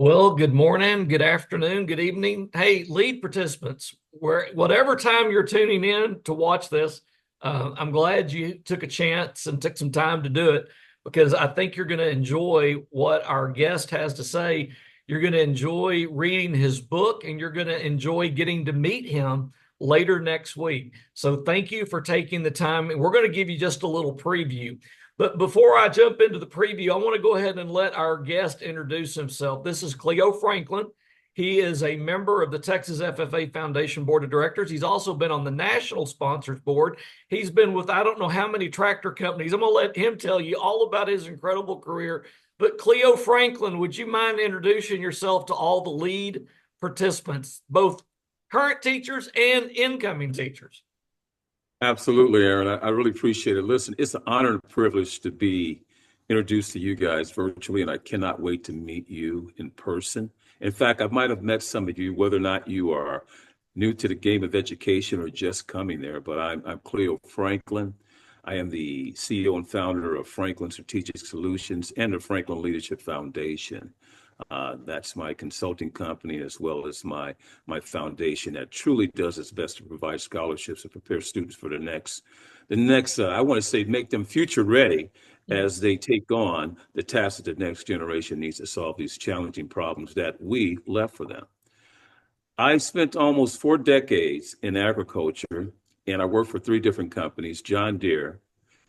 Well, good morning, good afternoon, good evening. Hey, lead participants, whatever time you're tuning in to watch this, I'm glad you took a chance and took some time to do it because I think you're going to enjoy what our guest has to say. You're going to enjoy reading his book and you're going to enjoy getting to meet him later next week. So thank you for taking the time. And we're going to give you just a little preview. But before I jump into the preview, I want to go ahead and let our guest introduce himself. This is Cleo Franklin. He is a member of the Texas FFA Foundation Board of Directors. He's also been on the National Sponsors Board. He's been with I don't know how many tractor companies. I'm going to let him tell you all about his incredible career. But Cleo Franklin, would you mind introducing yourself to all the lead participants, both current teachers and incoming teachers? Absolutely, Aaron. I really appreciate it. Listen, it's an honor and privilege to be introduced to you guys virtually, and I cannot wait to meet you in person. In fact, I might have met some of you, whether or not you are new to the game of education or just coming there, but I'm Cleo Franklin. I am the CEO and founder of Franklin Strategic Solutions and the Franklin Leadership Foundation. That's my consulting company as well as my foundation that truly does its best to provide scholarships and prepare students for the next. I want to say make them future ready as they take on the tasks that the next generation needs to solve these challenging problems that we left for them. I spent almost 4 decades in agriculture, and I worked for 3 different companies: John Deere,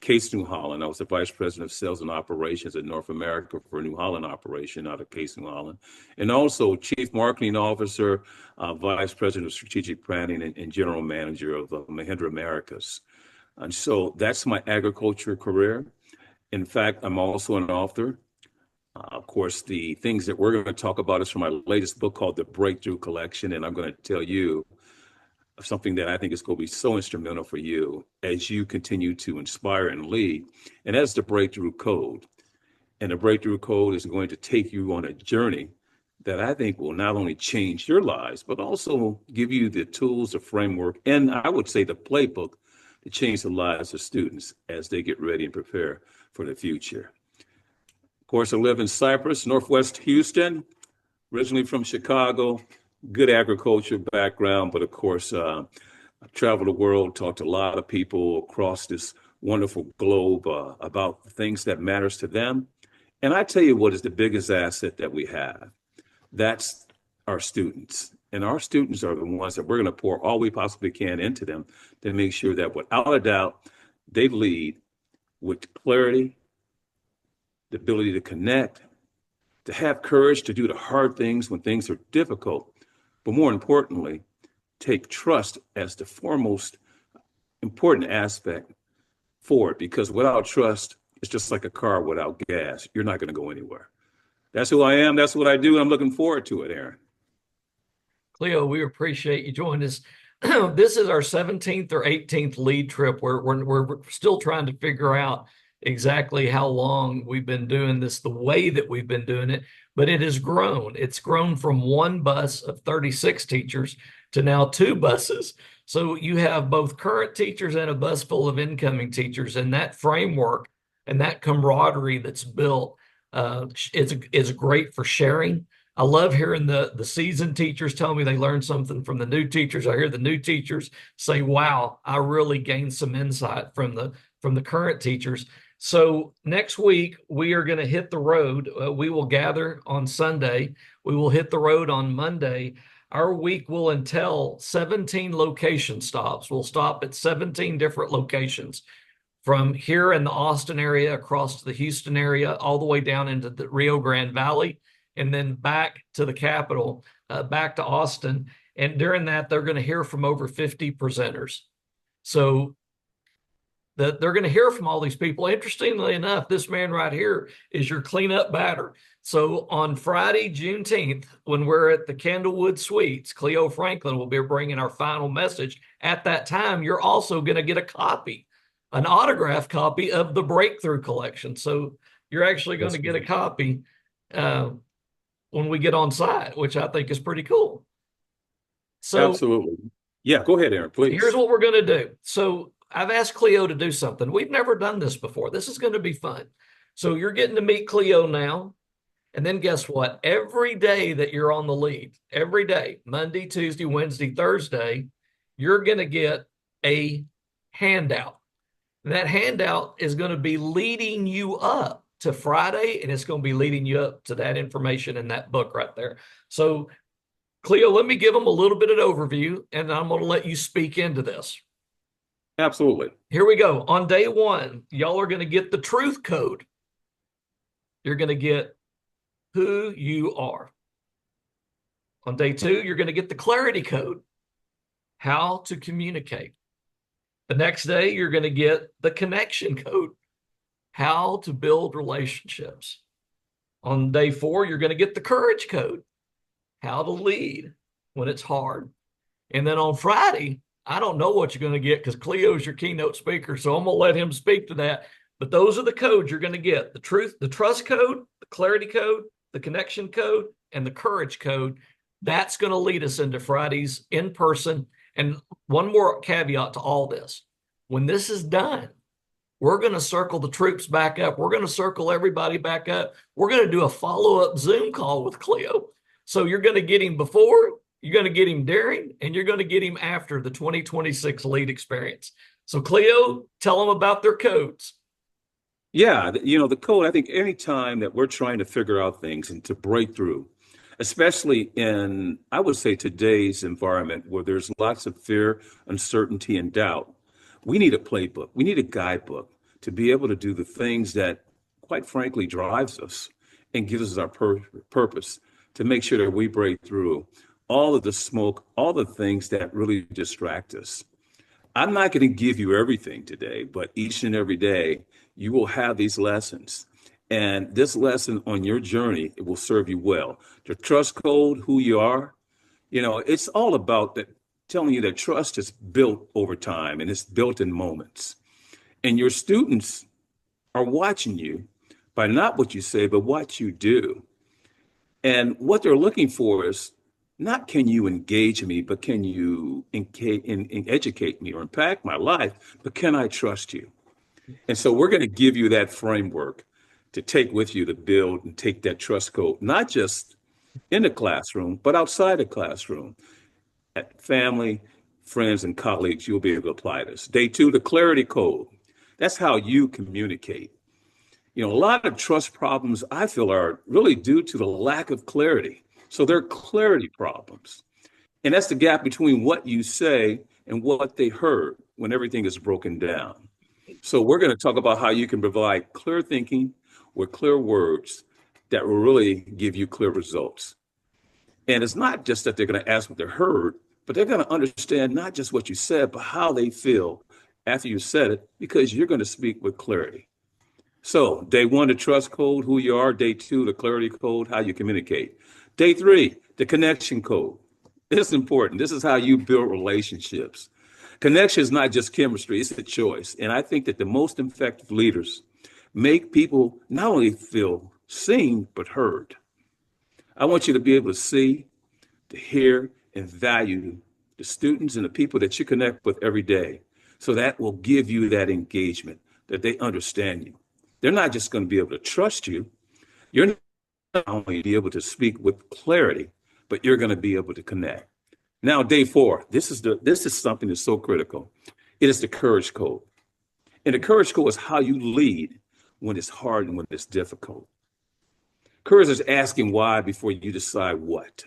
Case New Holland. I was the vice president of sales and operations in North America for a New Holland operation out of Case New Holland, and also chief marketing officer, vice president of strategic planning, and general manager of Mahindra Americas. And so that's my agriculture career. In fact, I'm also an author. Of course, the things that we're going to talk about is from my latest book called The Breakthrough Collection, and I'm going to tell you something that I think is going to be so instrumental for you as you continue to inspire and lead. And that's the Breakthrough Code. And the Breakthrough Code is going to take you on a journey that I think will not only change your lives, but also give you the tools, the framework, and I would say the playbook to change the lives of students as they get ready and prepare for the future. Of course, I live in Cypress, Northwest Houston, originally from Chicago. Good agriculture background, but of course, I've traveled the world, talked to a lot of people across this wonderful globe about the things that matters to them. And I tell you what is the biggest asset that we have. That's our students. And our students are the ones that we're going to pour all we possibly can into them to make sure that without a doubt, they lead with clarity, the ability to connect, to have courage to do the hard things when things are difficult, but more importantly, take trust as the foremost important aspect for it. Because without trust, it's just like a car without gas. You're not going to go anywhere. That's who I am. That's what I do. I'm looking forward to it, Aaron. Cleo, we appreciate you joining us. This is our 17th or 18th lead trip. We're still trying to figure out exactly how long we've been doing this, the way that we've been doing it, but it has grown. It's grown from one bus of 36 teachers to now 2 buses. So you have both current teachers and a bus full of incoming teachers, and that framework and that camaraderie that's built is great for sharing. I love hearing the seasoned teachers tell me they learned something from the new teachers. I hear the new teachers say, "Wow, I really gained some insight from the current teachers." So next week we are going to hit the road. We will gather on Sunday. We will hit the road on Monday. Our week will entail 17 location stops. We'll stop at 17 different locations from here in the Austin area across to the Houston area, all the way down into the Rio Grande Valley, and then back to the capital, back to Austin. And during that, they're going to hear from over 50 presenters. So they're going to hear from all these people. Interestingly enough, this man right here is your cleanup batter. So on Friday, Juneteenth, when we're at the Candlewood Suites, Cleo Franklin will be bringing our final message. At that time, you're also going to get a copy, an autographed copy of the Breakthrough Collection. So you're actually going to get a copy when we get on site, which I think is pretty cool. So absolutely. Yeah, go ahead, Aaron, please. Here's what we're going to do. So I've asked Cleo to do something. We've never done this before. This is going to be fun. So you're getting to meet Cleo now. And then guess what? Every day that you're on the lead, every day, Monday, Tuesday, Wednesday, Thursday, you're going to get a handout. And that handout is going to be leading you up to Friday, and it's going to be leading you up to that information in that book right there. So, Cleo, let me give them a little bit of an overview, and I'm going to let you speak into this. Absolutely. Here we go. On day one, y'all are going to get the truth code. You're going to get who you are. On day two, you're going to get the clarity code, how to communicate. The next day, you're going to get the connection code, how to build relationships. On day four, you're going to get the courage code, how to lead when it's hard. And then on Friday, I don't know what you're going to get because Cleo's your keynote speaker, so I'm going to let him speak to that. But those are the codes you're going to get: the truth, the trust code, the clarity code, the connection code, and the courage code. That's going to lead us into Friday's in person. And one more caveat to all this: when this is done, we're going to circle the troops back up. We're going to circle everybody back up. We're going to do a follow-up Zoom call with Cleo. So you're going to get him before, you're going to get him during, and you're going to get him after the 2026 lead experience. So Cleo, tell them about their codes. Yeah, the code, I think any time that we're trying to figure out things and to break through, especially in, I would say, today's environment where there's lots of fear, uncertainty, and doubt, we need a playbook. We need a guidebook to be able to do the things that, quite frankly, drives us and gives us our purpose, to make sure that we break through all of the smoke, all the things that really distract us. I'm not going to give you everything today, but each and every day, you will have these lessons. And this lesson on your journey, it will serve you well. The trust code, who you are, it's all about that, telling you that trust is built over time and it's built in moments. And your students are watching you by not what you say, but what you do. And what they're looking for is not can you engage me, but can you educate me or impact my life, but can I trust you? And so we're going to give you that framework to take with you to build and take that trust code, not just in the classroom, but outside the classroom. At family, friends, and colleagues, you'll be able to apply this. Day two, the clarity code. That's how you communicate. A lot of trust problems, I feel, are really due to the lack of clarity. So they're clarity problems. And that's the gap between what you say and what they heard when everything is broken down. So we're going to talk about how you can provide clear thinking with clear words that will really give you clear results. And it's not just that they're going to ask what they heard, but they're going to understand not just what you said, but how they feel after you said it, because you're going to speak with clarity. So day one, the trust code, who you are. Day two, the clarity code, how you communicate. Day three, the connection code. This is important. This is how you build relationships. Connection is not just chemistry, it's a choice. And I think that the most effective leaders make people not only feel seen, but heard. I want you to be able to see, to hear, and value the students and the people that you connect with every day. So that will give you that engagement, that they understand you. They're not just going to be able to trust you. You're not only be able to speak with clarity, but you're going to be able to connect. Now, day four, this is something that's so critical. It is the courage code. And the courage code is how you lead when it's hard and when it's difficult. Courage is asking why before you decide what.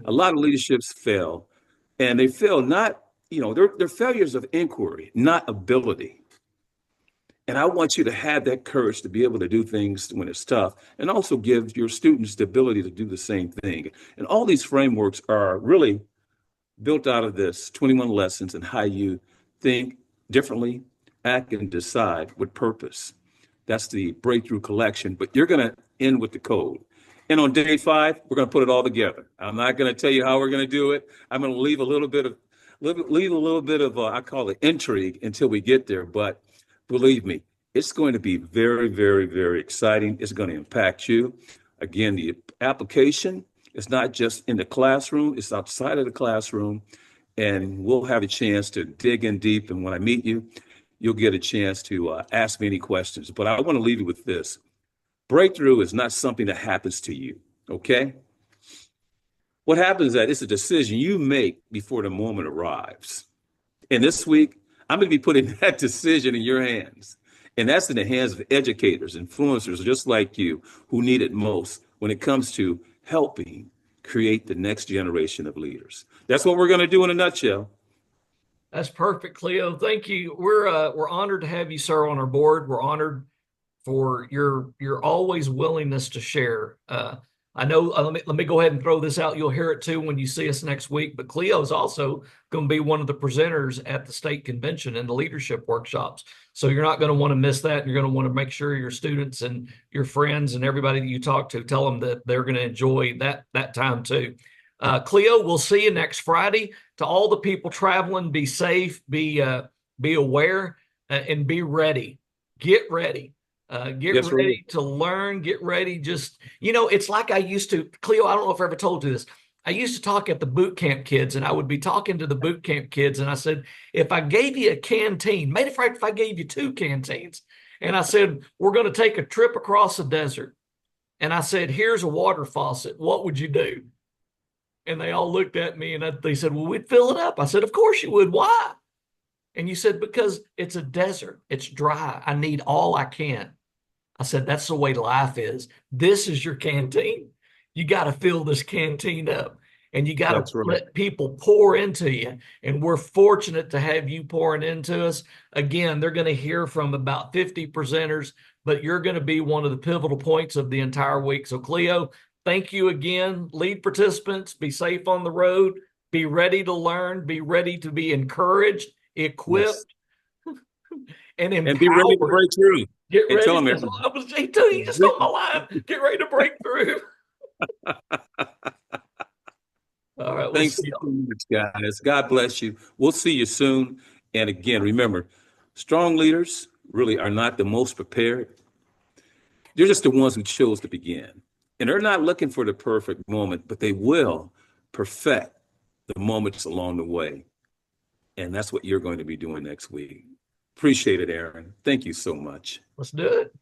A lot of leaderships fail, and they fail not, they're failures of inquiry, not ability. And I want you to have that courage to be able to do things when it's tough, and also give your students the ability to do the same thing. And all these frameworks are really built out of this 21 lessons and how you think differently, act, and decide with purpose. That's the breakthrough collection, but you're going to end with the code. And on day five, we're going to put it all together. I'm not going to tell you how we're going to do it. I'm going to leave a little bit of I call it intrigue until we get there. But believe me, it's going to be very, very, very exciting. It's going to impact you. Again, the application is not just in the classroom, it's outside of the classroom. And we'll have a chance to dig in deep. And when I meet you, you'll get a chance to ask me any questions. But I want to leave you with this. Breakthrough is not something that happens to you, okay? What happens is that it's a decision you make before the moment arrives. And this week, I'm going to be putting that decision in your hands. And that's in the hands of educators, influencers just like you who need it most when it comes to helping create the next generation of leaders. That's what we're going to do in a nutshell. That's perfect, Cleo. Thank you. We're honored to have you, sir, on our board. We're honored for your always willingness to share. I know. Let me go ahead and throw this out. You'll hear it too when you see us next week. But Cleo is also going to be one of the presenters at the state convention and the leadership workshops. So you're not going to want to miss that. You're going to want to make sure your students and your friends and everybody that you talk to tell them that they're going to enjoy that time too. Cleo, we'll see you next Friday. To all the people traveling, be safe, be aware, and be ready. Get ready. Get Yes, sir. ready to learn. Get ready. Just, it's like I used to, Cleo, I don't know if I ever told you this. I used to talk at the boot camp kids, and I would be talking to the boot camp kids, and I said, if I gave you a canteen, maybe if I gave you two canteens, and I said, we're going to take a trip across the desert, and I said, here's a water faucet, what would you do? And they all looked at me, and they said, well, we'd fill it up. I said, of course you would. Why? And you said, because it's a desert. It's dry. I need all I can. I said, that's the way life is. This is your canteen. You got to fill this canteen up, and you got to That's right. let people pour into you. And we're fortunate to have you pouring into us. Again, they're going to hear from about 50 presenters, but you're going to be one of the pivotal points of the entire week. So Cleo, thank you again. Lead participants, be safe on the road. Be ready to learn. Be ready to be encouraged, Yes. equipped, and And be ready to empowered. break through. Get And tell ready. them, That's Aaron, what I was saying too. You just stole my line. Get ready to break through. All right, we'll thanks see so you. much, guys. God bless you. We'll see you soon. And again, remember, strong leaders really are not the most prepared. They're just the ones who chose to begin. And they're not looking for the perfect moment, but they will perfect the moments along the way. And that's what you're going to be doing next week. Appreciate it, Aaron. Thank you so much. Let's do it.